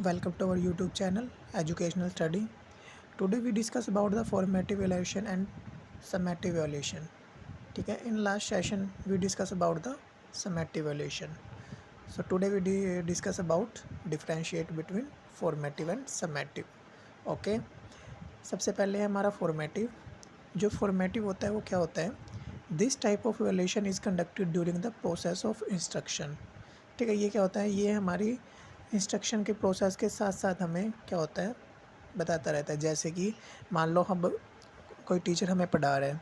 Welcome to our YouTube channel Educational Study. Today we discuss about the formative evaluation and summative evaluation. ठीक है, in last session we discuss about the summative evaluation. So today we discuss about differentiate between formative and summative. Okay, सबसे पहले है हमारा formative. जो formative होता है वो क्या होता है? This type of evaluation is conducted during the process of instruction. ठीक है, ये क्या होता है? ये हमारी इंस्ट्रक्शन के प्रोसेस के साथ साथ हमें क्या होता है बताता रहता है। जैसे कि मान लो हम कोई टीचर हमें पढ़ा रहे हैं,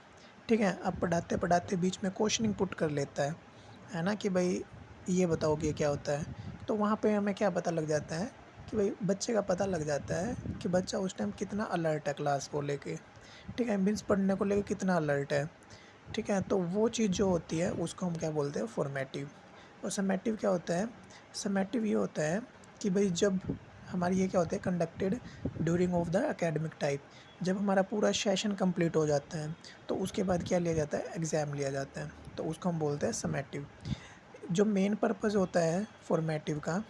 ठीक है, अब पढ़ाते पढ़ाते बीच में क्वेश्चनिंग पुट कर लेता है ना, कि भाई ये बताओ कि ये क्या होता है। तो वहाँ पे हमें क्या पता लग जाता है कि भाई बच्चे का पता लग जाता है कि बच्चा उस टाइम कितना अलर्ट है क्लास को लेके, ठीक है, मीन्स पढ़ने को लेके कितना अलर्ट है, ठीक है। तो वो चीज़ जो होती है उसको हम क्या बोलते हैं? फॉर्मेटिव। और समेटिव क्या होता है? समेटिव ये होता है कि भाई जब हमारी ये क्या होता है conducted during of the academic type, जब हमारा पूरा सेशन कंप्लीट हो जाता है तो उसके बाद क्या लिया जाता है? एग्ज़ाम लिया जाता है, तो उसको हम बोलते हैं समेटिव। जो मेन पर्पज़ होता है फॉर्मेटिव का,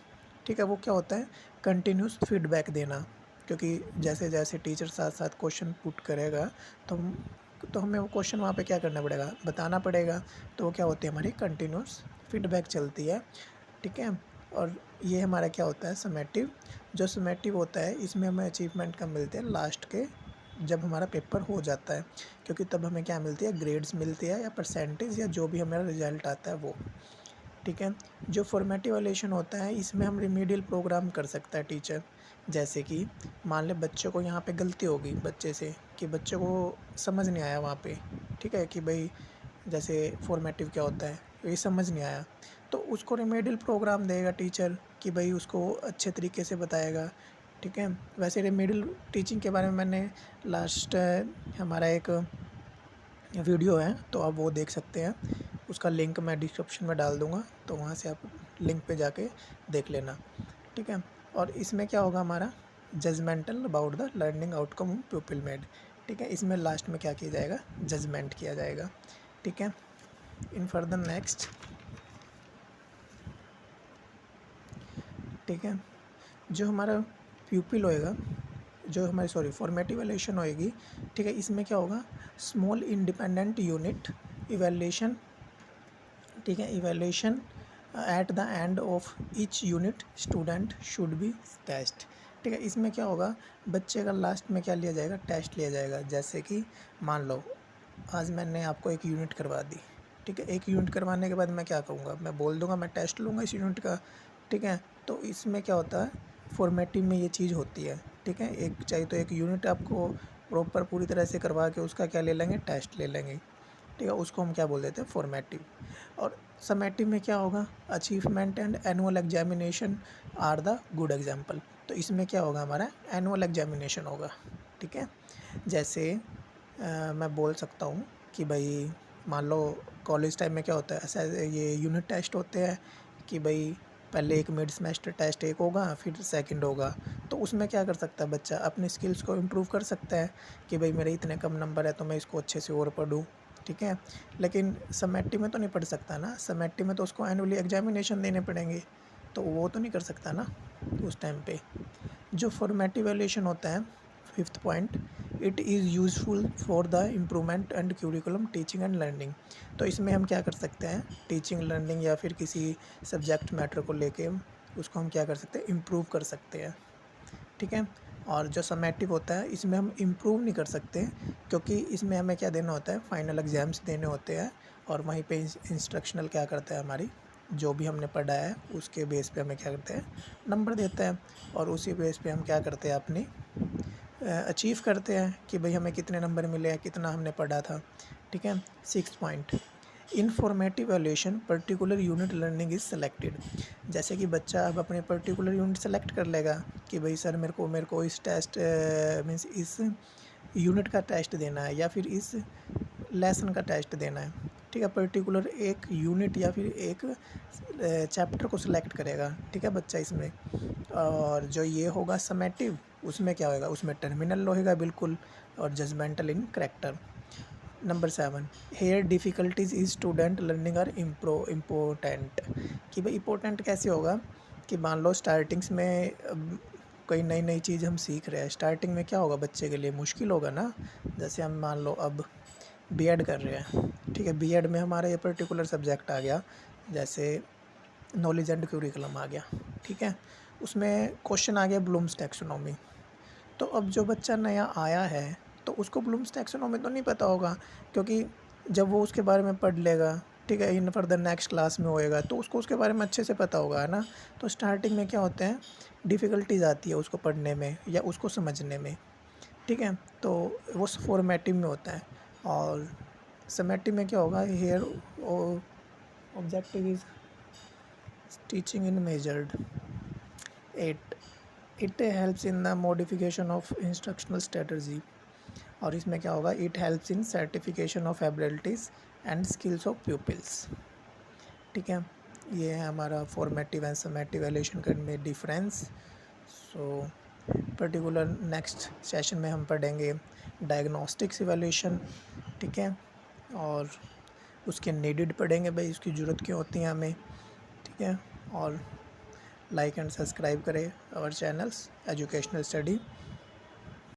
ठीक है, वो क्या होता है? कंटिन्यूस फीडबैक देना, क्योंकि जैसे जैसे टीचर साथ साथ क्वेश्चन पुट करेगा तो हमें वो क्वेश्चन वहाँ पे क्या करना पड़ेगा? बताना पड़ेगा। तो वो क्या होती है? हमारी कंटिन्यूस फीडबैक चलती है, ठीक है। और ये हमारा क्या होता है? समेटिव। जो समेटिव होता है इसमें हमें अचीवमेंट कब मिलते हैं? लास्ट के जब हमारा पेपर हो जाता है, क्योंकि तब हमें क्या मिलती है? ग्रेड्स मिलती है या परसेंटेज या जो भी हमारा रिजल्ट आता है वो, ठीक है। जो फॉर्मेटिव इवैल्यूएशन होता है इसमें हम रिमीडियल प्रोग्राम कर सकता है टीचर। जैसे कि मान लें बच्चे को यहाँ पे गलती हो गई बच्चे से, कि बच्चे को समझ नहीं आया वहाँ पे, ठीक है, कि भाई जैसे फॉर्मेटिव क्या होता है ये समझ नहीं आया, तो उसको रिमेडियल प्रोग्राम देगा टीचर कि भाई उसको अच्छे तरीके से बताएगा, ठीक है। वैसे रिमेडियल टीचिंग के बारे में मैंने लास्ट हमारा एक वीडियो है तो आप वो देख सकते हैं, उसका लिंक मैं डिस्क्रिप्शन में डाल दूँगा, तो वहाँ से आप लिंक पे जाके देख लेना, ठीक है। और इसमें क्या होगा हमारा? Judgmental about the learning outcome people made, ठीक है। इसमें लास्ट में क्या किया जाएगा? जजमेंट किया जाएगा, ठीक है। इन फर्दर नेक्स्ट, ठीक है, जो हमारा प्यूपिल होएगा, जो हमारी फॉर्मेटिव इवैल्यूएशन होएगी, ठीक है, इसमें क्या होगा? स्मॉल इंडिपेंडेंट यूनिट इवैल्यूएशन, ठीक है, evaluation at the end of each unit student should be test, ठीक है। इसमें क्या होगा? बच्चे का लास्ट में क्या लिया जाएगा? टेस्ट लिया जाएगा। जैसे कि मान लो आज मैंने आपको एक यूनिट करवा दी, ठीक है, एक यूनिट करवाने के बाद मैं क्या कहूँगा? मैं बोल दूँगा मैं टेस्ट लूँगा इस यूनिट का, ठीक है। तो इसमें क्या होता है? फॉर्मेटिव में ये चीज़ होती है, ठीक है। एक चाहिए तो एक यूनिट आपको प्रॉपर पूरी तरह से करवा के उसका क्या ले लेंगे? टेस्ट ले लेंगे, ठीक है। उसको हम क्या बोल देते हैं? फॉर्मेटिव। और समेटिव में क्या होगा? Achievement and annual examination are the good example. तो इसमें क्या होगा? हमारा एनुअल एग्जामिनेशन होगा, ठीक है। जैसे मैं बोल सकता हूँ कि भाई मान लो कॉलेज टाइम में क्या होता है? ऐसा ये यूनिट टेस्ट होते हैं कि भाई पहले एक मिड सेमेस्टर टेस्ट एक होगा, फिर सेकंड होगा। तो उसमें क्या कर सकता है बच्चा? अपनी स्किल्स को इम्प्रूव कर सकता है कि भाई मेरे इतने कम नंबर है तो मैं इसको अच्छे से और पढूँ, ठीक है। लेकिन समेटिव में तो नहीं पढ़ सकता ना, समेटिव में तो उसको एनुअली एग्जामिनेशन देने पड़ेंगे, तो वो तो नहीं कर सकता ना उस टाइम पे। जो फॉर्मेटिव इवैल्यूएशन होता है, fifth point, it is useful for the improvement and curriculum teaching and learning. तो इसमें हम क्या कर सकते हैं? टीचिंग लर्निंग या फिर किसी सब्जेक्ट मैटर को लेके उसको हम क्या कर सकते हैं? इम्प्रूव कर सकते हैं, ठीक है। और जो समेटिव होता है इसमें हम इम्प्रूव नहीं कर सकते, क्योंकि इसमें हमें क्या देना होता है? फाइनल एग्ज़ाम्स देने होते हैं, और वहीं पे इंस्ट्रक्शनल क्या करता है? हमारी जो भी हमने पढ़ा है उसके बेस पे हमें क्या करते हैं? नंबर देते हैं, और उसी बेस पे हम क्या करते हैं? अपनी अचीव करते हैं कि भाई हमें कितने नंबर मिले हैं, कितना हमने पढ़ा था, ठीक है। Six point, in formative evaluation particular unit learning is selected. जैसे कि बच्चा अब अपने पर्टिकुलर यूनिट सेलेक्ट कर लेगा कि भाई सर मेरे को इस टेस्ट मीन्स इस यूनिट का टेस्ट देना है या फिर इस लेसन का टेस्ट देना है, ठीक है। पर्टिकुलर एक यूनिट या फिर एक चैप्टर को सिलेक्ट करेगा, ठीक है, बच्चा इसमें। और जो ये होगा समेटिव, उसमें क्या होगा? उसमें टर्मिनल होएगा बिल्कुल, और judgmental in character. Number 7, here difficulties is student learning are important. कि भाई इम्पोर्टेंट कैसे होगा? कि मान लो स्टार्टिंग्स में कोई नई नई चीज़ हम सीख रहे हैं, स्टार्टिंग में क्या होगा बच्चे के लिए मुश्किल होगा ना। जैसे हम मान लो अब बीएड कर रहे हैं, ठीक है, बीएड में हमारा ये पर्टिकुलर सब्जेक्ट आ गया, जैसे नॉलेज एंड क्यूरिकुलम आ गया, ठीक है, उसमें क्वेश्चन आ गया ब्लूम्स टैक्सोनॉमी। तो अब जो बच्चा नया आया है तो उसको ब्लूम्स टैक्सोनॉमी तो नहीं पता होगा, क्योंकि जब वो उसके बारे में पढ़ लेगा, ठीक है, इन फर्दर नेक्स्ट क्लास में होएगा तो उसको उसके बारे में अच्छे से पता होगा, है ना। तो स्टार्टिंग में क्या होते हैं, डिफ़िकल्टीज आती है उसको पढ़ने में या उसको समझने में, ठीक है। तो वो फॉर्मेटिव में होता है, और समेटिव में क्या होगा, here objective is teaching in measured it helps in the modification of instructional strategy. और इसमें क्या होगा, it helps in certification of abilities and skills of pupils, ठीक है। ये है हमारा फॉर्मेटिव एंड समेटिव एवल्यूशन का में difference. So particular next session में हम पढ़ेंगे डायग्नोस्टिक्स इवैल्यूएशन, ठीक है, और उसके नीडेड पढ़ेंगे, भाई उसकी ज़रूरत क्यों होती है हमें, ठीक है। और लाइक एंड सब्सक्राइब करें आवर चैनल्स एजुकेशनल स्टडी।